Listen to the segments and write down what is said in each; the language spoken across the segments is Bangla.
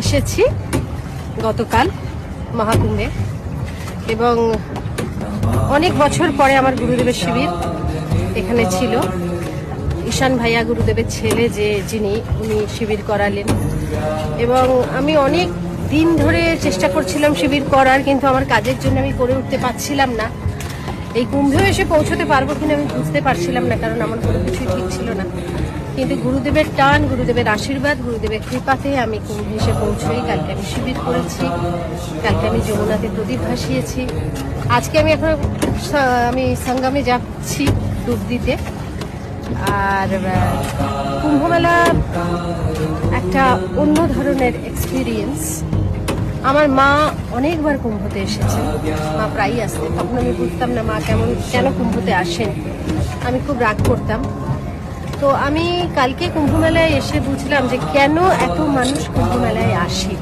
এসেছি গতকাল মহাকুম্ভে এবং অনেক বছর পরে আমার গুরুদেবের শিবির এখানে ছিল। ঈশান ভাইয়া গুরুদেবের ছেলে যিনি উনি শিবির করালেন এবং আমি অনেক দিন ধরে চেষ্টা করছিলাম শিবির করার, কিন্তু আমার কাজের জন্য আমি করে উঠতে পারছিলাম না। এই কুম্ভেও এসে পৌঁছতে পারবো কিনা আমি বুঝতে পারছিলাম না, কারণ আমার কোনো কিছুই ঠিক ছিল না। কিন্তু গুরুদেবের টান, গুরুদেবের আশীর্বাদ, গুরুদেবের কৃপাতে আমি কুম্ভে এসে পৌঁছই। কালকে আমি শিবির করেছি, কালকে আমি যমুনাতে প্রদীপ ভাসিয়েছি, আজকে আমি সঙ্গমে যাচ্ছি ডুব দিতে। আর কুম্ভমেলা একটা অন্য ধরনের এক্সপিরিয়েন্স। আমার মা অনেকবার কুম্ভতে এসেছেন, মা প্রায়ই আসতেন, তখন আমি বুঝতাম না মা কেন কুম্ভতে আসেন, আমি খুব রাগ করতাম। তো আমি কালকে কুম্ভমেলায় এসে বুঝলাম যে কেন এত মানুষ কুম্ভমেলায় আসে।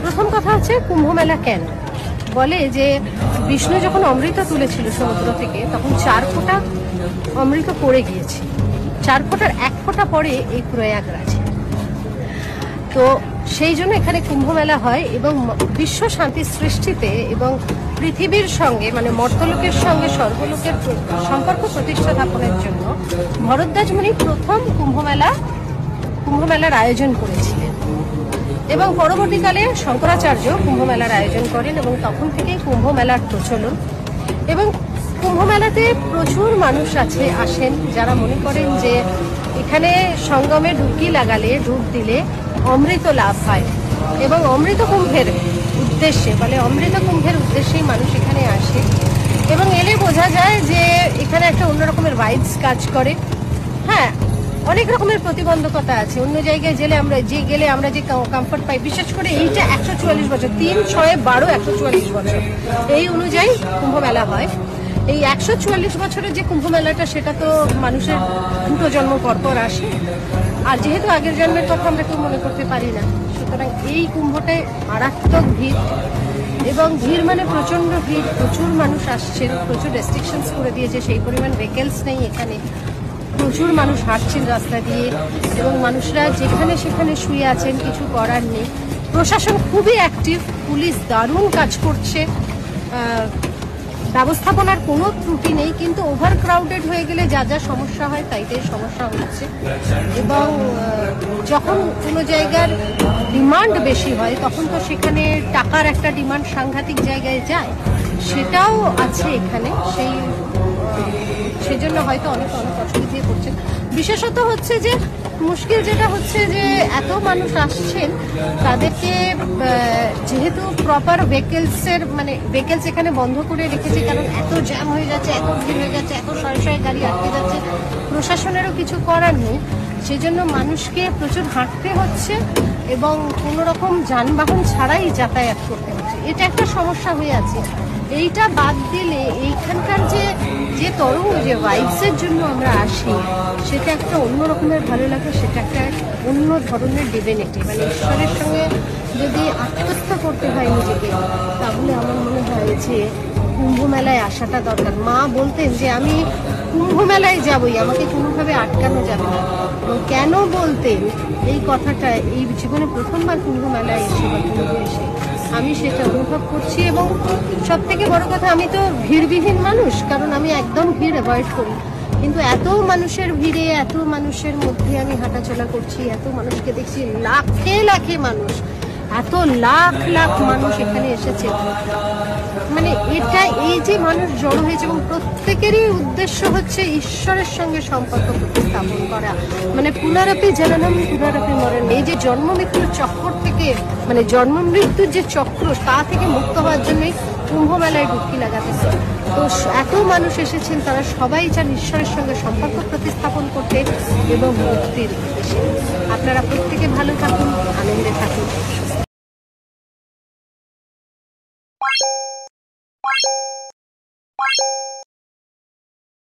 প্রথম কথা হচ্ছে কুম্ভমেলা কেন বলে যে বিষ্ণু যখন অমৃত তুলেছিল সমুদ্র থেকে, তখন 4 ফোঁটা অমৃত পড়ে গিয়েছে, 4 ফোঁটার 1 ফোঁটা পড়ে এই প্রয়াগরাজে। তো সেই জন্য এখানে কুম্ভমেলা হয় এবং বিশ্ব শান্তি সৃষ্টিতে এবং পৃথিবীর সঙ্গে মানে মর্তলোকের সঙ্গে স্বর্গলোকের সম্পর্ক প্রতিষ্ঠা স্থাপনের জন্য ভরদ্বাজ মুনি প্রথম কুম্ভমেলার আয়োজন করেছিলেন এবং পরবর্তীকালে শঙ্করাচার্য কুম্ভমেলার আয়োজন করেন এবং তখন থেকেই কুম্ভমেলার প্রচলন। এবং কুম্ভমেলাতে প্রচুর মানুষ আসেন যারা মনে করেন যে এখানে সঙ্গমে ডুবকি লাগালে, ডুব দিলে অমৃত লাভ হয় এবং অমৃত কুম্ভের উদ্দেশ্যেই মানুষ এখানে আসে। এবং এলে বোঝা যায় যে এখানে একটা অন্যরকমের ভাইবস কাজ করে। হ্যাঁ, অনেক রকমের প্রতিবন্ধকতা আছে, অন্য জায়গায় গেলে আমরা যে কমফর্ট পাই, বিশেষ করে এইটা 144 বছর, 3, 6, 12, 144 বছর এই অনুযায়ী কুম্ভ মেলা হয়। এই 144 বছরের যে কুম্ভ মেলাটা, সেটা তো মানুষের 2টো জন্ম পরপর আসে, আর যেহেতু আগের জন্মের কথা আমরা কেউ মনে করতে পারি না, সুতরাং এই কুম্ভটায় মারাত্মক ভিড় এবং ভিড় মানে প্রচন্ড ভিড়, প্রচুর মানুষ আসছেন, প্রচুর রেস্ট্রিকশনস করে দিয়েছে, সেই পরিমাণ ভেহিকেলস নেই এখানে, প্রচুর মানুষ হাঁটছেন রাস্তা দিয়ে এবং মানুষরা যেখানে সেখানে শুয়ে আছেন, কিছু করার নেই। প্রশাসন খুবই অ্যাক্টিভ, পুলিশ দারুণ কাজ করছে, ব্যবস্থাপনার কোনো ত্রুটি নেই, কিন্তু ওভার ক্রাউডেড হয়ে গেলে যা সমস্যা হয় তাই সমস্যা হচ্ছে। এবং যখন কোনো জায়গার ডিমান্ড বেশি হয় তখন তো সেখানে টাকার একটা ডিমান্ড সাংঘাতিক জায়গায় যায়, সেটাও আছে এখানে। সেজন্য হয়তো অনেক অসুবিধে করছেন। বিশেষত হচ্ছে যে মুশকিল যেটা হচ্ছে যে এত মানুষ আসছেন, তাদেরকে যেহেতু প্রপার ভেহিকেলস এখানে বন্ধ করে রেখেছে, কারণ এত জ্যাম হয়ে যাচ্ছে, এত ভিড় হয়ে যাচ্ছে, এত শয়ে গাড়ি আটকে যাচ্ছে, প্রশাসনেরও কিছু করার নেই। সেজন্য মানুষকে প্রচুর হাঁটতে হচ্ছে এবং কোনো রকম যানবাহন ছাড়াই যাতায়াত করতে হচ্ছে, এটা একটা সমস্যা হয়ে আছে। এইটা বাদ দিলে এইখানকার যে তরঙ্গ, যে ভাইবসের জন্য আমরা আসি, সেটা একটা অন্য রকমের ভালো লাগে, সেটা একটা অন্য ধরনের ডিভিনিটি, মানে ঈশ্বরের সঙ্গে যদি আত্মস্থ করতে হয় নিজেকে, তাহলে আমার মনে হয় যে কুম্ভ মেলায় আসাটা দরকার। মা বলতেন যে আমি কুম্ভ মেলায় যাবই, আমাকে কোনোভাবে আটকানো যাবে না। এবং কেন বলতেন এই কথাটা, এই জীবনে প্রথমবার কুম্ভ মেলায় এসে বা কুম্ভে এসে আমি সেটা অনুভব করছি। এবং সব থেকে বড় কথা, আমি তো ভিড়বিহীন মানুষ, কারণ আমি একদম ভিড় অ্যাভয়েড করি, কিন্তু এত মানুষের ভিড়ে, এত মানুষের মধ্যে আমি হাঁটাচলা করছি, এত মানুষকে দেখছি, লাখে লাখে মানুষ, এত লাখ লাখ মানুষ এখানে এসেছে। মানে এই যে মানুষ জড়ো হয়েছে এবং প্রত্যেকেরই উদ্দেশ্য হচ্ছে ঈশ্বরের সঙ্গে সম্পর্ক প্রতিস্থাপন করা, মানে পুনরাপি জননম পুনরাপি মরণ, এই যে জন্ম মৃত্যুর চক্র থেকে, মানে জন্ম মৃত্যুর যে চক্র, তা থেকে মুক্ত হওয়ার জন্যই কুম্ভ মেলায় ডুবকি লাগাতেছে। তো এত মানুষ এসেছেন, তারা সবাই চান ঈশ্বরের সঙ্গে সম্পর্ক প্রতিস্থাপন করতে এবং মুক্তির উদ্দেশ্যে। আপনারা প্রত্যেকে ভালো থাকুন, আনন্দে থাকুন।